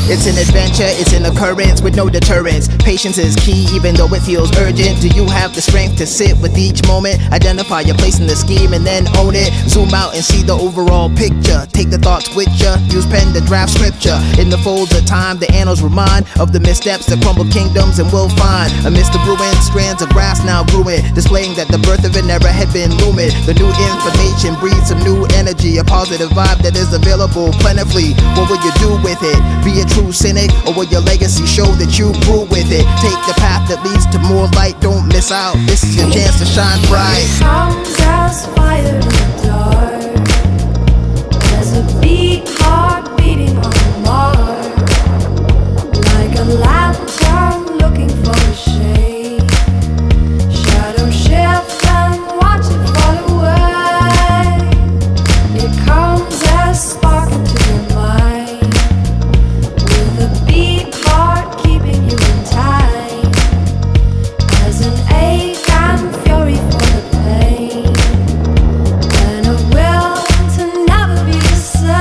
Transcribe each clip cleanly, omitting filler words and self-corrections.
It's an adventure, it's an occurrence with no deterrence. Patience is key even though it feels urgent. Do you have the strength to sit with each moment? Identify your place in the scheme and then own it. Zoom out and see the overall picture. Take the thoughts with ya, use pen to draft scripture. In the folds of time, the annals remind of the missteps that crumbled kingdoms, and we'll find amidst the ruins, strands of grass now growing, displaying that the birth of an era had been looming. The new information breeds some new energy, a positive vibe that is available plentifully. What will you do with it? Be a true cynic, or will your legacy show that you grew with it? Take the path that leads to more light, don't miss out. This is your chance to shine bright. Comes as fire in the dark. There's a beat, heart beating on the mark. Like a lantern looking for a shade. Shadow shift and watch it fall away. It comes as spark into your mind. With a beat, heart keeping you in time. As an ache and fury for the pain. And a will to never be the same.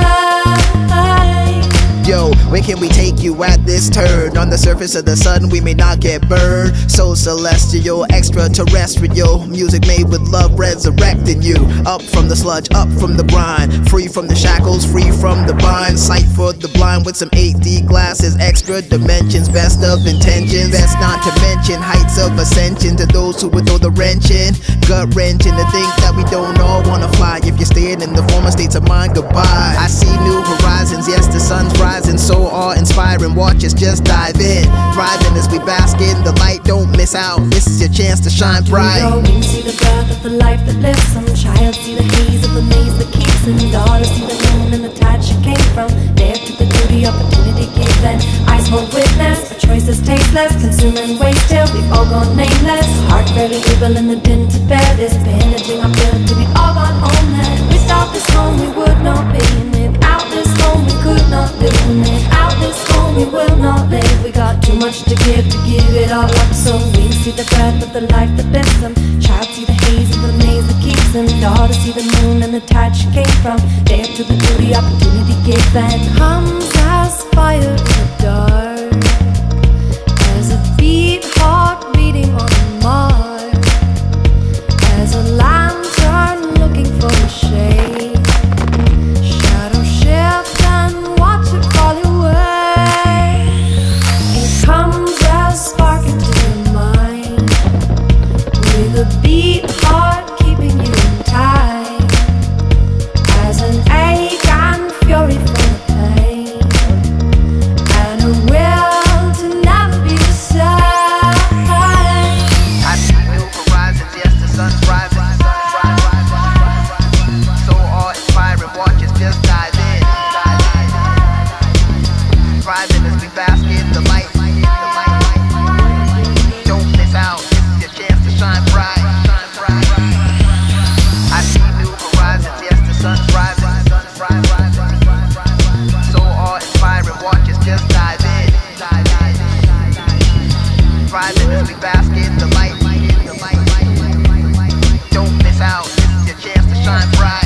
Yo, where can we take you at this turn? On the surface of the sun we may not get burned. So celestial, extraterrestrial. Music made with love resurrecting you. Up from the sludge, up from the grind. Free from the shackles, free from the bind. Sight for the blind with some 8D glasses. Extra dimensions, best of intentions. Best not to mention heights of ascension. To those who would throw the wrench in. Gut wrenching to think that we don't all wanna fly. If you're staying in the former states of mind, goodbye. I see new horizons, yes the sun's rising. So awe-inspiring, watch us just dive in. Thriving as we bask in the light, don't miss out. This is your chance to shine bright. You see the birth of the life that lives. Some child see the haze of the maze that keeps. And daughter see the moon and the tide she came from. Dare to the duty, opportunity given. Eyes hold witness, a choice is tasteless. Consuming waste till we've all gone nameless. Heart barely able in the din to bear this. Bandaging our bill till we all gone homeless. Without this home we would not be. And without this home we could not live. And without this home we will not live. We got too much to give it all up. So we see the birth of the life that lives them. Child see the haze of the maze that keeps them. Daughter see the moon and the tide she came from. Dare to the duty, opportunity given. Comes as fire in the dark. As a beat, heart beating on the mark. As a lantern looking for a shade. Shadow shift and watch it fall away. It comes as spark into your mind. With a beat, heart keeping you in time. As an ache and fury for the pain. And a will to never be the same. I see new horizons, yes the sun's rising. So awe-inspiring, watch us just dive in. Thriving as we bask in the light. Don't miss out, this is your chance to shine bright. I see new horizons, yes the sun's rising. So awe-inspiring, watch us just dive in. Thriving as we bask in the light. Don't miss out, this is your chance to shine bright.